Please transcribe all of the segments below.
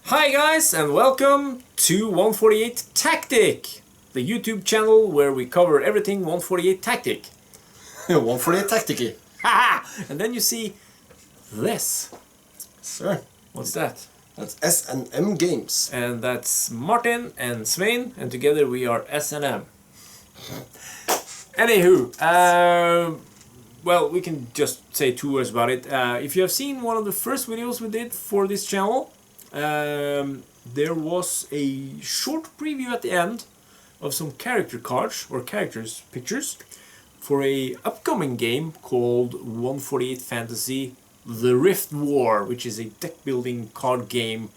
Hi guys, and welcome to 148 Tactic, the YouTube channel where we cover everything 148 Tactic. 148 Tactic. Haha! And then you see this. Sir. What's that? That's S&M Games. And that's Martin and Svein, and together we are S&M. Anywho, well, we can just say 2 words about it. If you have seen one of the first videos we did for this channel, there was a short preview at the end of some character cards or characters pictures for a upcoming game called 148 Fantasy The Rift War, which is a deck building card game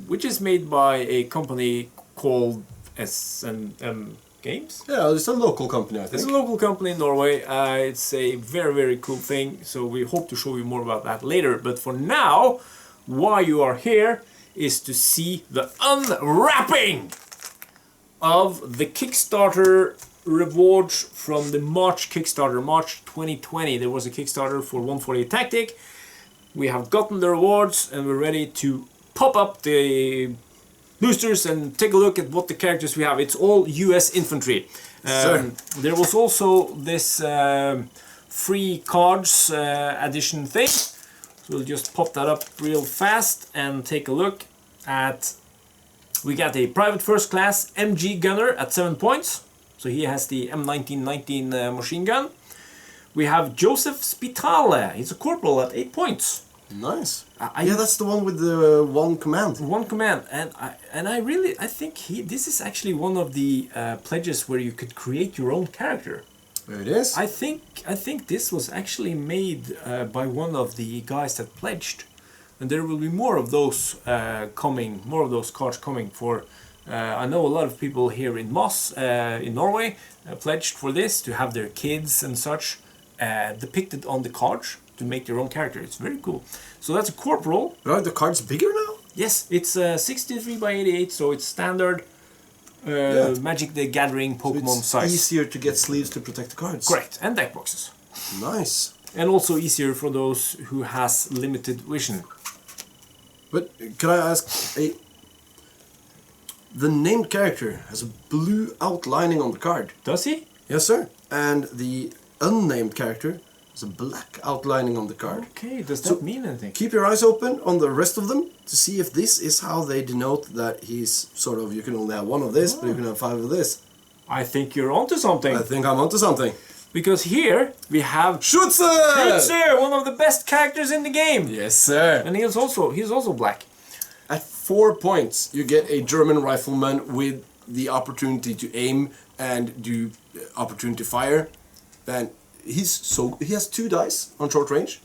which is made by a company called S&M Games. Yeah, it's a local company, I think. It's a local company in Norway. It's a very cool thing, so we hope to show you more about that later. But for now, why you are here is to see the unwrapping of the Kickstarter rewards from the March Kickstarter, March 2020. There was a Kickstarter for 148 Tactic. We have gotten the rewards and we're ready to pop up the boosters and take a look at what the characters we have. It's all US infantry. There was also this free cards edition thing. So we'll just pop that up real fast and take a look at... We got a private first class MG gunner at 7 points. So he has the M1919 machine gun. We have Joseph Spitale. He's a corporal at 8 points. Nice. Yeah, that's the one with the one command. One command, and I think this is actually one of the pledges where you could create your own character. There it is. I think this was actually made by one of the guys that pledged, and there will be more of those coming, more of those cards coming. For I know a lot of people here in Moss, in Norway, pledged for this to have their kids and such depicted on the cards to make their own character. It's very cool. So that's a corporal. Are the cards bigger now? Yes, it's 63 by 88, so it's standard Magic the Gathering Pokemon so it's size. Easier to get sleeves to protect the cards. Correct, and deck boxes. Nice. And also easier for those who has limited vision. But can I ask, the named character has a blue outlining on the card. Does he? Yes, sir. And the unnamed character has a black outlining on the card. Okay, does that mean anything? Keep your eyes open on the rest of them to see if this is how they denote that he's sort of, you can only have one of this, but you can have 5 of this. I think you're onto something. I think I'm onto something. Because here we have Schütze! Schütze, one of the best characters in the game. Yes, sir. And he's also black. At 4 points, you get a German rifleman with the opportunity to aim and do opportunity fire. And he has 2 dice on short range,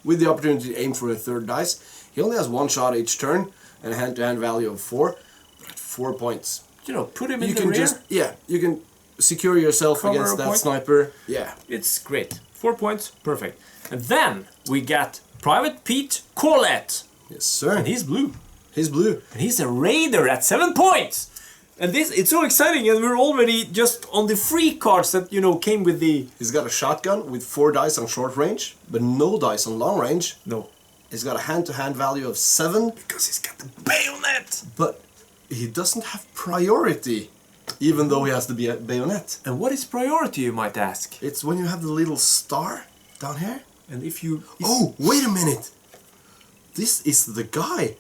with the opportunity to aim for a 3rd dice. He only has 1 shot each turn and a hand-to-hand value of 4. But at 4 points, You know, put him in the rear. You can secure yourself Cover against a that point. sniper. Yeah. It's great. 4 points, perfect. And then we got Private Pete Corlett. Yes, sir. And he's blue. He's blue. And he's a raider at 7 points. And this, it's so exciting, and we're already just on the free cards that, you know, came with the... He's got a shotgun with 4 dice on short range, but no dice on long range. No. He's got a hand-to-hand value of 7. Because he's got the bayonet. But he doesn't have priority, even though he has the bayonet. And what is priority, you might ask? It's when you have the little star down here. And if you... Oh, wait a minute! This is the guy.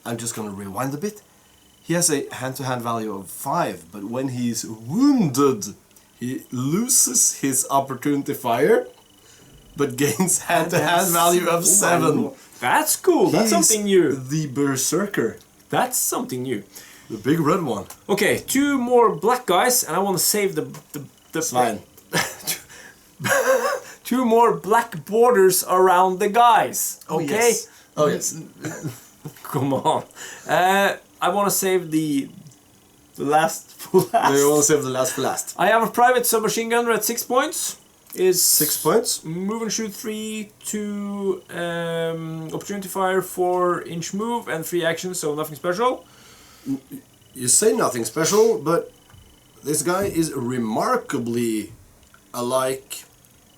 I'm just gonna rewind a bit. He has a hand-to-hand value of 5, but when he's wounded, he loses his opportunity fire, but gains hand-to-hand value of 7. That's cool. That's something new. The Berserker. That's something new. The big red one. Okay, 2 more black guys, and I want to save the Fine. 2 more black borders around the guys. Okay? Yes. Oh, yes. Come on. I want to save the last for last. You want to save the last for last. I have a private submachine gunner at 6 points. Is 6 points. Move and shoot 3, 2 opportunity fire, 4-inch move, and 3 actions, so nothing special. You say nothing special, but this guy is remarkably alike.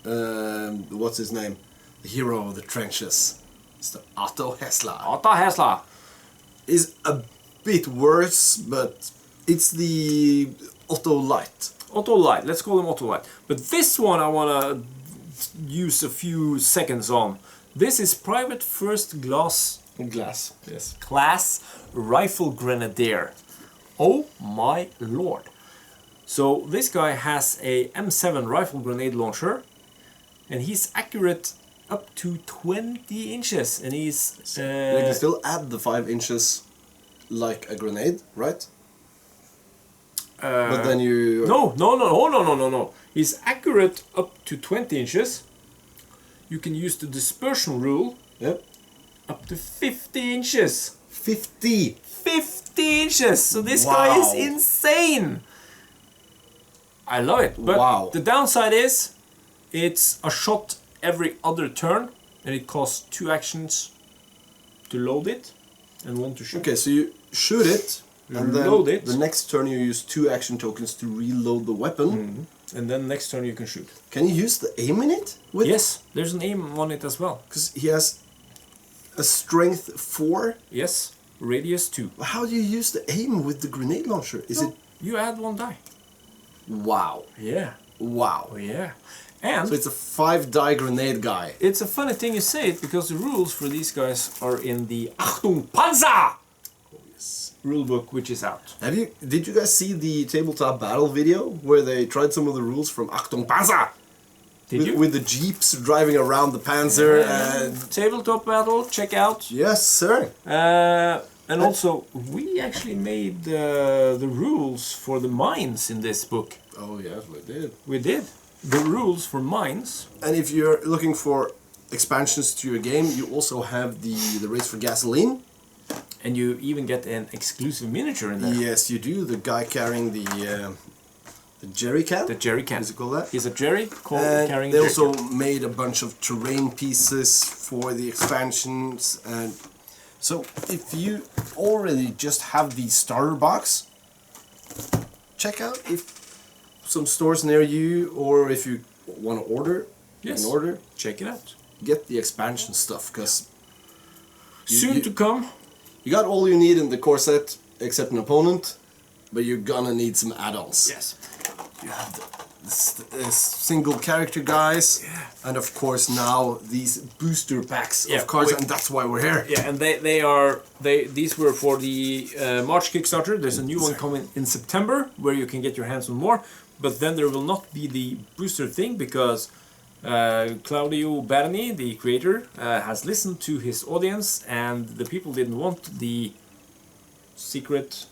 What's his name? The hero of the trenches. It's the Otto Hessler. Otto Hessler. is a bit worse, but it's the Otto Light. Otto Light, let's call him Otto Light. But this one I want to use a few seconds on. This is Private First Class Rifle Grenadier. Oh my lord. So this guy has a M7 rifle grenade launcher, and he's accurate up to 20 inches, and he's... You can still add the 5 inches like a grenade, right? But then you... No. He's accurate up to 20 inches. You can use the dispersion rule. Yep. Up to 50 inches. 50! 50 inches! So this guy is insane! I love it. But the downside is, it's a shot every other turn, and it costs 2 actions to load it, and 1 to shoot. Okay, so you shoot it, and then load it. the next turn you use 2 action tokens to reload the weapon. And then next turn you can shoot. Can you use the aim in it? Yes, there's an aim on it as well. Because he has a strength 4. Yes, radius 2. How do you use the aim with the grenade launcher? Is it... You add 1 die. Wow. Yeah. Wow. Yeah. And So it's a 5-die grenade guy. it's a funny thing you say it, because the rules for these guys are in the Achtung Panzer rulebook, which is out. Did you guys see the tabletop battle video where they tried some of the rules from Achtung Panzer? Did you? With the jeeps driving around the Panzer and... Tabletop battle, check out. Yes, sir. And also, we actually made the rules for the mines in this book. Oh yes, we did. We did. The rules for mines. And if you're looking for expansions to your game, you also have the race for gasoline. And you even get an exclusive miniature in there. Yes, you do. The guy carrying the jerry can. The jerry can. Is it called that? He's a jerry carrying they a also jerry can. made a bunch of terrain pieces for the expansions, and so if you already just have the starter box, check out if some stores near you, or if you want to order, Yes. you can order. Check it out. Get the expansion stuff, because Soon to come. you got all you need in the core set except an opponent, but you're gonna need some add-ons. Yes. You have the single character guys, and of course now these booster packs of cards, and that's why we're here. Yeah, and these were for the March Kickstarter. There's a new one coming in September where you can get your hands on more, but then there will not be the booster thing, because Claudio Berni, the creator, has listened to his audience, and the people didn't want the secret.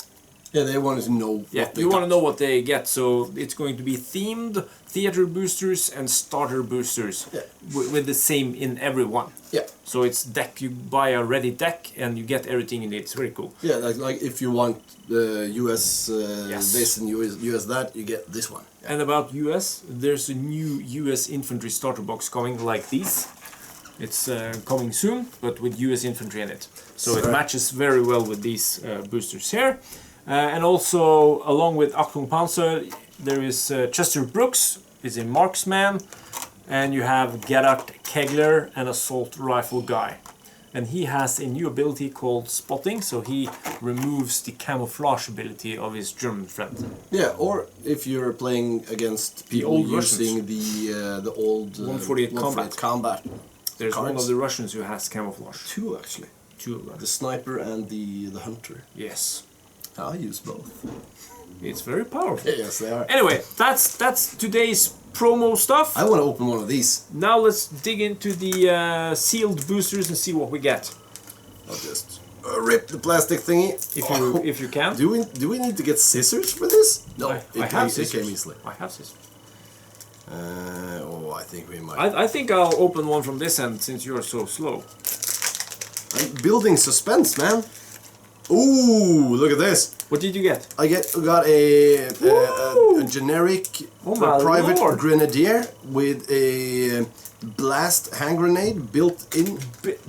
Yeah, they wanted to know. Yeah, you want to know what they get, so it's going to be themed theater boosters and starter boosters, with the same in every one. Yeah. So it's deck. You buy a ready deck and you get everything you need. It's very cool. Yeah, like if you want the US this and US that, you get this one. And about US, there's a new US infantry starter box coming, like these. It's coming soon, but with US infantry in it. So it matches very well with these boosters here. And also, along with Achtung Panzer, there is Chester Brooks, is a marksman, and you have Gerhard Kegler, an assault rifle guy. And he has a new ability called Spotting, so he removes the camouflage ability of his German friend. Yeah, or if you're playing against people old using the old 148 combat. There's cards. one of the Russians who has camouflage. 2 actually. 2 of them. The sniper and the hunter. Yes. I'll use both. It's very powerful. Yes, they are. Anyway, that's today's promo stuff. I want to open one of these. Now let's dig into the sealed boosters and see what we get. I'll just rip the plastic thingy. If you can. Do we need to get scissors for this? No, I have scissors. It came easily. I have scissors. I think we might. I think I'll open one from this end since you're so slow. I'm building suspense, man. Ooh, look at this. What did you get? I got a generic private Lord. grenadier with a blast hand grenade built in.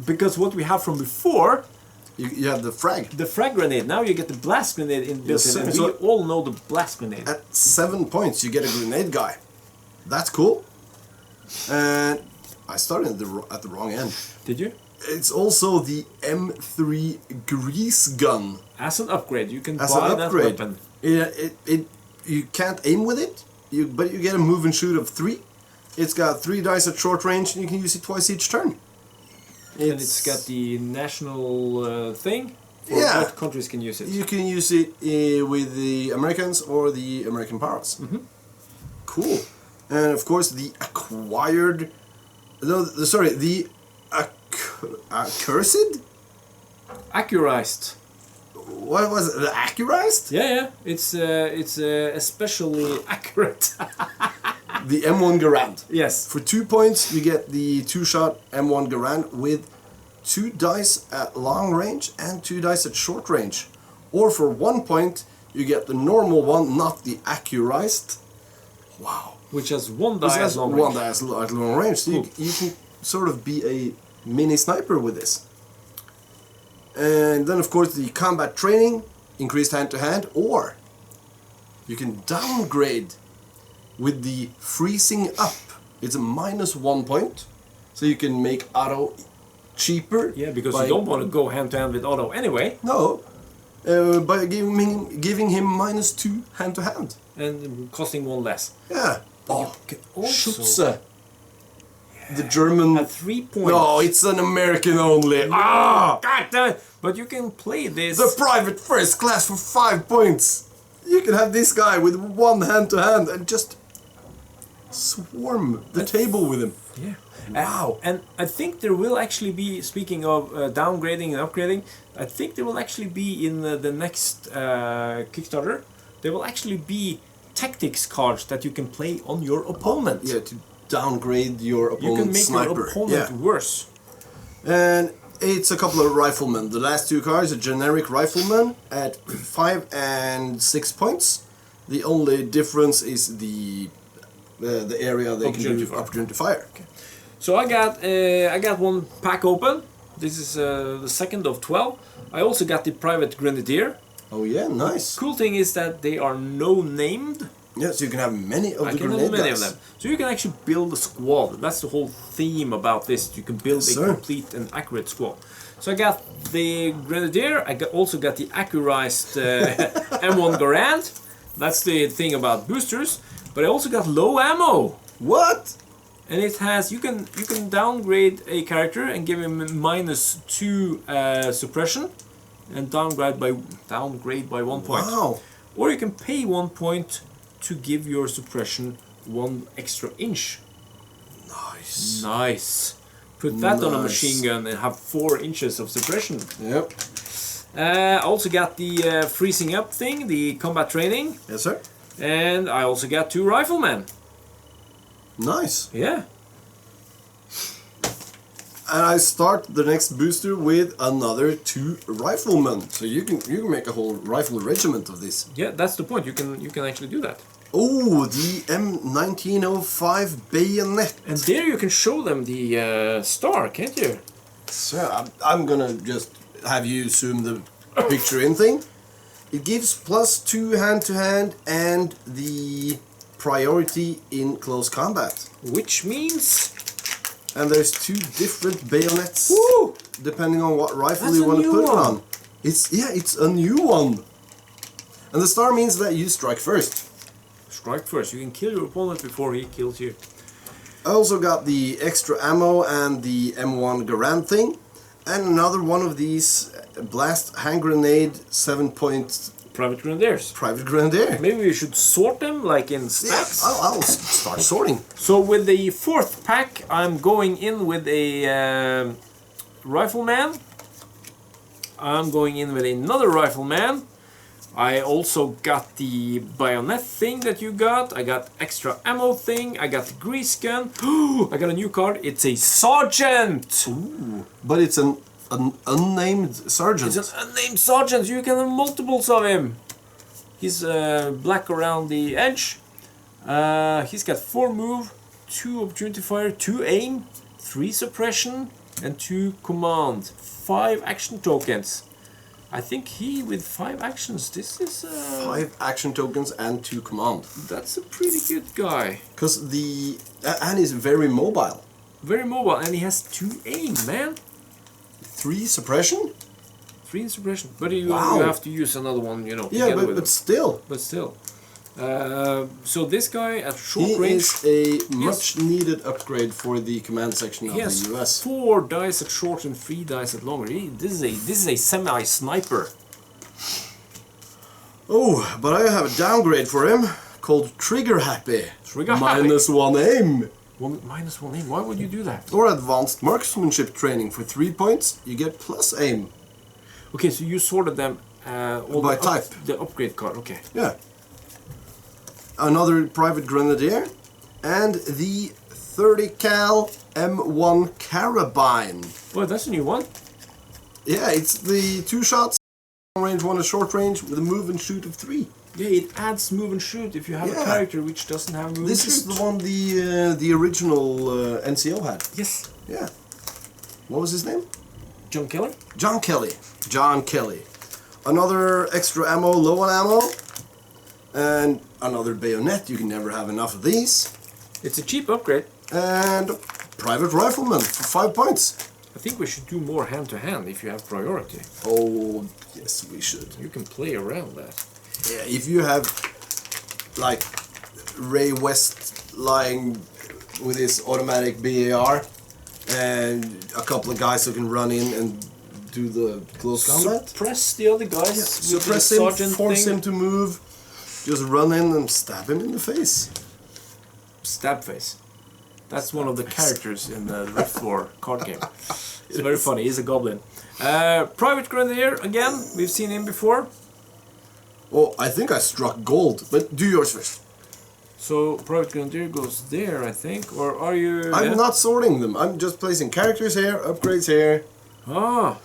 Because what we have from before, You have the frag. the frag grenade, now you get the blast grenade in built Yes, in. And sir. we all know the blast grenade. At 7 points, you get a grenade guy. That's cool. And I started at the wrong end. Did you? It's also the M3 grease gun. As an upgrade, you can As buy an that upgrade. weapon. You can't aim with it, but you get a move and shoot of 3. It's got 3 dice at short range, and you can use it twice each turn. And it's got the national thing. For Yeah. what countries can use it? You can use it with the Americans or the American powers. Cool. And of course, the acquired. No, sorry, the accursed? Accurized. What was it? The accurized? Yeah. It's especially accurate. The M1 Garand. Yes. For 2 points, you get the 2-shot M1 Garand with 2 dice at long range and 2 dice at short range. Or for 1 point, you get the normal one, not the accurized. Wow. Which has 1 This die has at long one range. die at long range. So Cool. you can sort of be a mini sniper with this. And then, of course, the combat training, increased hand-to-hand, or you can downgrade with the freezing up. It's a -1 point, so you can make auto cheaper. Yeah, because by, you don't want to go hand-to-hand with Otto anyway. No, by giving him -2 hand-to-hand. And costing 1 less. Yeah. You can also Schütze. The German. at 3 points. No, it's an American only. Ah! God damn it. But you can play this. The private first class for 5 points. You can have this guy with 1 hand-to-hand and just swarm the table with him. Yeah. Wow. And I think there will actually be, speaking of downgrading and upgrading, I think there will actually be in the next Kickstarter, there will actually be tactics cards that you can play on your opponent. Yeah, to downgrade your You can opponent's make sniper. your opponent worse. And it's a couple of riflemen. The last 2 cards are generic riflemen at 5 and 6 points. The only difference is the area they Opportunity can do fire. opportunity fire. So I got 1 pack open. This is the second of 12. I also got the private grenadier. Oh yeah, nice. Cool thing is that they are no named. Yeah, so you can have many of I the can have grenade many guys. of them. So you can actually build a squad. That's the whole theme about this. You can build Yes, a sir. complete and accurate squad. So I got the Grenadier. Also got the accurized M1 Garand. That's the thing about boosters. But I also got low ammo. What? And it has you can downgrade a character and give him -2 suppression, and downgrade by 1 point. Wow. Or you can pay 1 point to give your suppression 1 extra inch. Nice. Nice. Put that on a Nice. machine gun and have 4 inches of suppression. Yep. I also got the freezing up thing, the combat training, Yes, sir. and I also got 2 riflemen. Nice. Yeah. And I start the next booster with another 2 riflemen. So you can make a whole rifle regiment of this. Yeah, that's the point. You can actually do that. Oh, the M1905 bayonet. And there you can show them the star, can't you? So I'm gonna just have you zoom the picture in thing. It gives +2 hand-to-hand and the priority in close combat. Which means... And there's 2 different bayonets. Woo! Depending on what rifle That's you a want to new put it one. on. It's a new one. And the star means that you strike first. Strike first. You can kill your opponent before he kills you. I also got the extra ammo and the M1 Garand thing. And another one of these blast hand grenade 7-point Private Grenadiers. private grenadier. Maybe we should sort them like in Yeah, stacks. I'll start sorting. So with the 4th pack, I'm going in with a rifleman. I'm going in with another rifleman. I also got the bayonet thing that you got. I got extra ammo thing. I got the grease gun. I got a new card. It's a sergeant. Ooh, but it's an unnamed sergeant. It's an unnamed sergeant. You can have multiples of him. He's black around the edge. He's got 4 move, 2 opportunity fire, 2 aim, 3 suppression, and 2 command. 5 action tokens. I think he with 5 actions. This is 5 action tokens and 2 command. that's a pretty good guy. Because and he's very mobile. Very mobile, and he has 2 aim, man. 3 suppression? 3 in suppression. But you Wow. have to use another one, you know, Yeah, together with but him. still. But still. So this guy at short He range, is a much needed upgrade for the command section of he has the US. 4 dice at short and 3 dice at longer. This is a semi-sniper. Oh, but I have a downgrade for him called Trigger Happy. Trigger Happy. -1 aim. -1 aim. Why would you do that? Or advanced marksmanship training for 3 points. You get plus aim. Okay, so you sorted them all By the type. The upgrade card. Okay. Yeah. Another private grenadier. And the 30 cal M1 carabine. Well, that's a new one. Yeah, it's the 2 shots, long range, 1 at short range, with a move and shoot of 3. Yeah, it adds move and shoot if you have a Yeah. character which doesn't have move This and shoot. is the one the original NCO had. Yes. Yeah. What was his name? John Kelly? John Kelly. John Kelly. Another extra ammo, low on ammo. And another bayonet. You can never have enough of these. It's a cheap upgrade. And private rifleman for 5 points. I think we should do more hand-to-hand if you have priority. Oh, yes, we should. You can play around that. Yeah, if you have like Ray West lying with his automatic BAR and a couple of guys who can run in and do the close combat, Suppress the other guys. with the suppress him, sergeant force thing. him to move, just run in and stab him in the face. Stab face. That's one of the characters in the Rift War card game. It's very funny. He's a goblin. Private Grenadier, again. We've seen him before. Oh, I think I struck gold, but do yours first. So, Private Grenadier goes there, I think. Or are you... I'm yeah? not sorting them. I'm just placing characters here, upgrades here. Ah.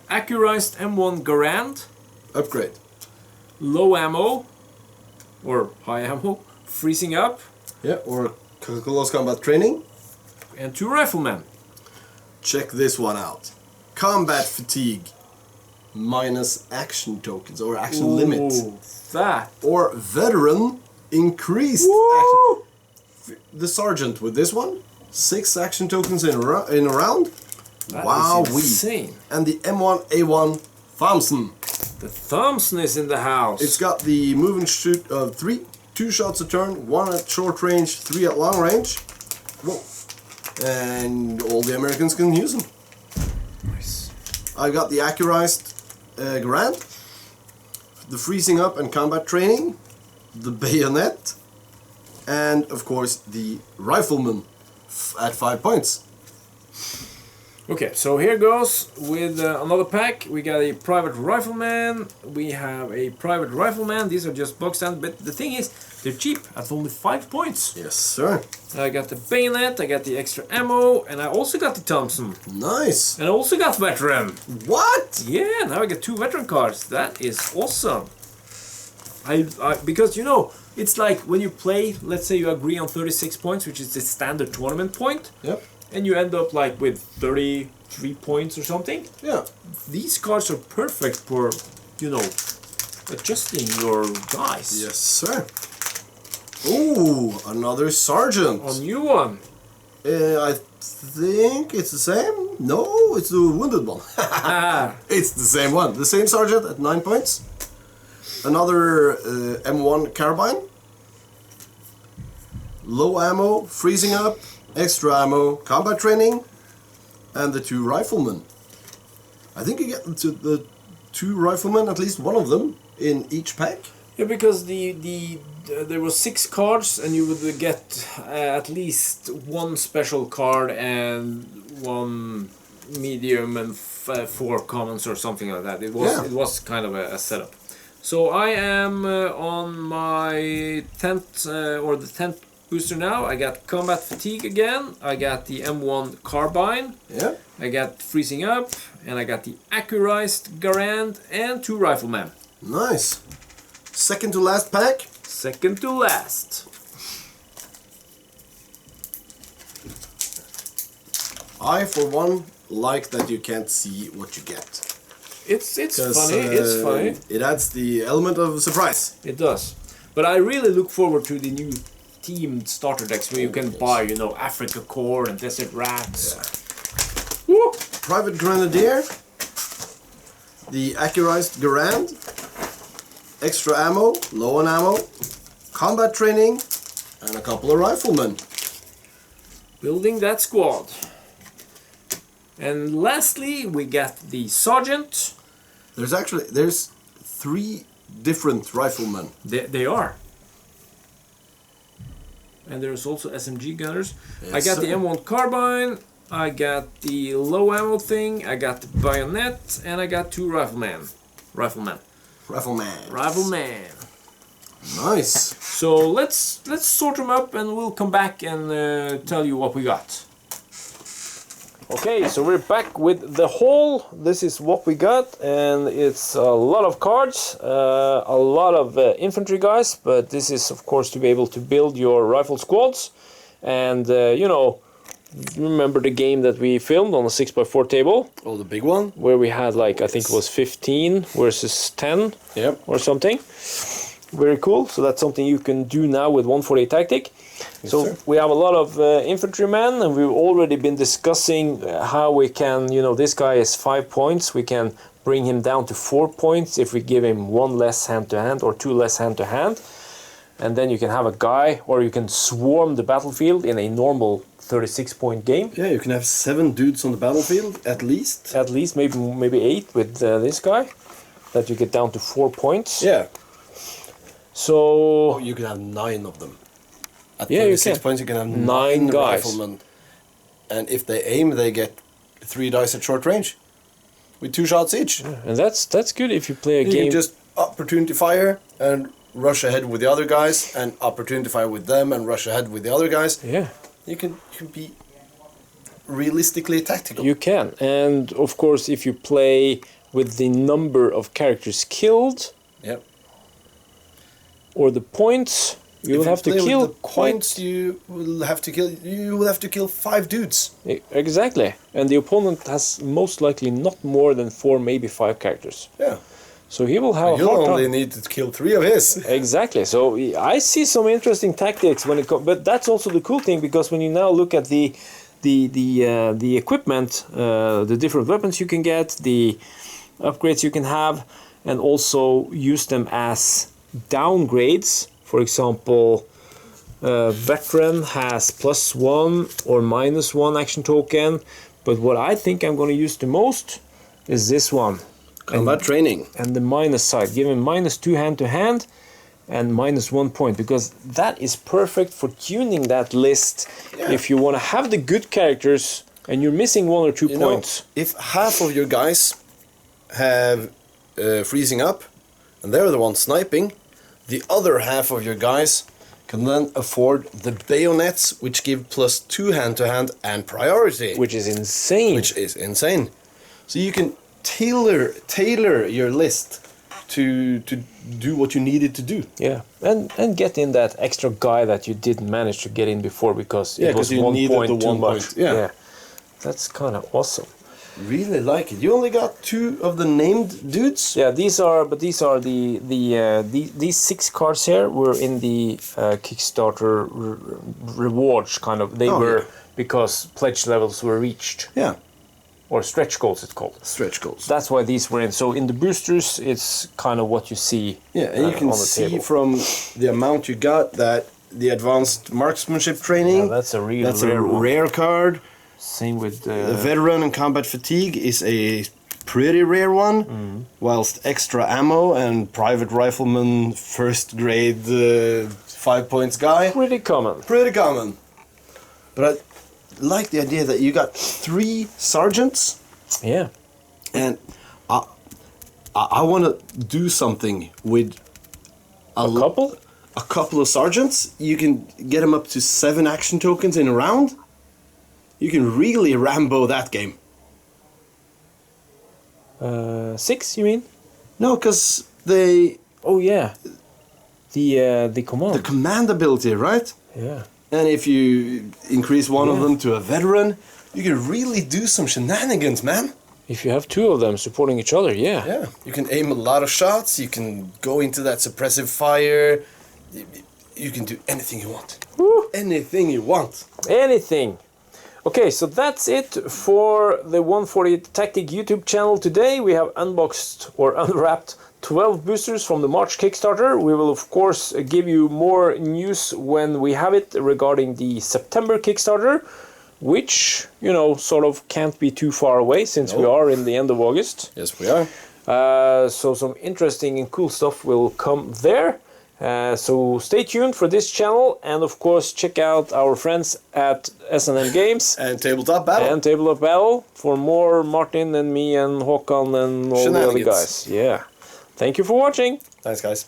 Accurized M1 Garand. Upgrade. Low ammo. Or high ammo. Freezing up. Yeah, or close combat training. And 2 riflemen. Check this one out. Combat fatigue. Minus action tokens or action limit. Ooh, that. Or veteran increased Woo! action. The sergeant with this one. 6 action tokens in a round. That Wow, is insane. And the M1A1 Thompson. The Thompson is in the house. It's got the move and shoot of 3. 2 shots a turn, 1 at short range, 3 at long range. Whoa. And all the Americans can use them. Nice. I got the Accurized Garand, the freezing up and combat training, the bayonet, and of course the rifleman at 5 points. Okay, so here goes with another pack. We got a private rifleman. We have a private rifleman. These are just box stand, but the thing is, they're cheap at only 5 points. Yes, sir. I got the bayonet, I got the extra ammo, and I also got the Thompson. Nice. And I also got veteran. What? Yeah, now I get 2 veteran cards. That is awesome. Because you know, it's like when you play, let's say you agree on 36 points, which is the standard tournament point. Yep. And you end up like with 33 points or something. Yeah. These cards are perfect for, you know, adjusting your dice. Yes, sir. Ooh, another sergeant. A new one. I think it's the same. No, it's the wounded one. Ah, It's the same one. The same sergeant at 9 points. Another M1 carbine. Low ammo, freezing up, extra ammo, combat training, and the 2 riflemen. I think you get the 2 riflemen, at least one of them, in each pack. yeah, because there were 6 cards, and you would get at least 1 special card and 1 medium and 4 commons or something like that. It was kind of a setup. So I am on my 10th or the 10th booster now. I got combat fatigue again. I got the M1 carbine. Yeah. I got freezing up, and I got the accurized Garand and 2 riflemen. Nice. Second to last pack. Second to last. I, for one, like that you can't see what you get. It's 'Cause, funny. It's funny. It adds the element of surprise. It does. But I really look forward to the new themed starter decks where you can buy, you know, Africa Core and Desert Rats. Yeah. Woo! Private Grenadier, the Accurized Garand, extra ammo, low on ammo, combat training, and a couple of riflemen. Building that squad. And lastly, we got the sergeant. There's 3 different riflemen. They are. And there's also SMG gunners. Yes, I got sir. the M1 carbine. I got the low ammo thing. I got the bayonet, and I got 2 riflemen. Rifleman. Rifleman. Nice. So let's sort them up, and we'll come back and tell you what we got. Okay, so we're back with the haul. This is what we got, and it's a lot of cards, a lot of infantry guys, but this is of course to be able to build your rifle squads. And you know, remember the game that we filmed on the 6x4 table? Oh, the big one? Where we had like, I think it was 15 versus 10 Yep. or something. Very cool. So that's something you can do now with 148 Tactic. Yes, So sir. we have a lot of infantrymen, and we've already been discussing how we can, you know, this guy is 5 points. We can bring him down to 4 points if we give him 1 less hand-to-hand or 2 less hand-to-hand. And then you can have a guy, or you can swarm the battlefield in a normal 36-point game. Yeah, you can have 7 dudes on the battlefield, at least. At least maybe 8 with this guy, that you get down to 4 points. Yeah. So You can have 9 of them. At Yeah, you 36 can. points, you can have 9 9 guys. riflemen. And if they aim, they get 3 dice at short range. With 2 shots each. and that's good if you play a You game. can just opportunity fire and rush ahead with the other guys, and opportunity fire with them and rush ahead with the other guys. Yeah. You can be realistically tactical. You can, and of course, if you play with the number of characters killed Yep. or the points, you will If have to play with kill the points. You will have to kill. You will have to kill 5 dudes. Exactly, and the opponent has most likely not more than 4, maybe 5 characters. Yeah. So he will have a You'll hard only time. need to kill 3 of his. Exactly. So I see some interesting tactics when it comes, but that's also the cool thing, because when you now look at the equipment, the different weapons you can get, the upgrades you can have, and also use them as downgrades. For example, veteran has +1 or -1 action token, but what I think I'm going to use the most is this one. Combat training. And the minus side, give him -2 hand-to-hand and -1 point, because that is perfect for tuning that list. Yeah. If you want to have the good characters and you're missing 1 or 2 You know, points. if half of your guys have freezing up, and they're the ones sniping, the other half of your guys can then afford the bayonets, which give +2 hand-to-hand and priority. Which is insane. Which is insane. So you can tailor your list to do what you needed to do. Yeah, and get in that extra guy that you didn't manage to get in before because Yeah, it was 'cause you 1 needed point the too 1 much. point, yeah. That's kind of awesome. Really like it. You only got 2 of the named dudes. Yeah, these are these 6 cards here were in the Kickstarter rewards kind of. They Oh, were yeah. because pledge levels were reached, Yeah, or stretch goals it's called. stretch goals. That's why these were in. So in the boosters, it's kind of what you see. Yeah, and you can on the see table. from the amount you got that the advanced marksmanship training. Yeah, that's a real That's rare a one. rare card. Same with The veteran and combat fatigue is a pretty rare one, whilst extra ammo and private rifleman first grade 5 points guy, pretty common. pretty common. But I like the idea that you got 3 sergeants, Yeah. and I want to do something with A couple? a couple of sergeants. You can get them up to 7 action tokens in a round. You can really Rambo that game. 6, you mean? No, because they Oh yeah. The command. the command ability, right? Yeah. And if you increase one of Yeah. them to a veteran, you can really do some shenanigans, man. If you have 2 of them supporting each other, yeah. Yeah, you can aim a lot of shots. You can go into that suppressive fire. You can do anything you want. Woo. Anything you want. Anything. Okay, so that's it for the 148 Tactic YouTube channel today. We have unboxed or unwrapped 12 boosters from the March Kickstarter. We will of course give you more news when we have it regarding the September Kickstarter, which, you know, sort of can't be too far away since we are in the end of August. Yes, we are. So some interesting and cool stuff will come there. So stay tuned for this channel, and of course check out our friends at S&M Games And Tabletop Battle. For more Martin and me and Håkan and all the other guys. Yeah. Thank you for watching. Thanks, guys.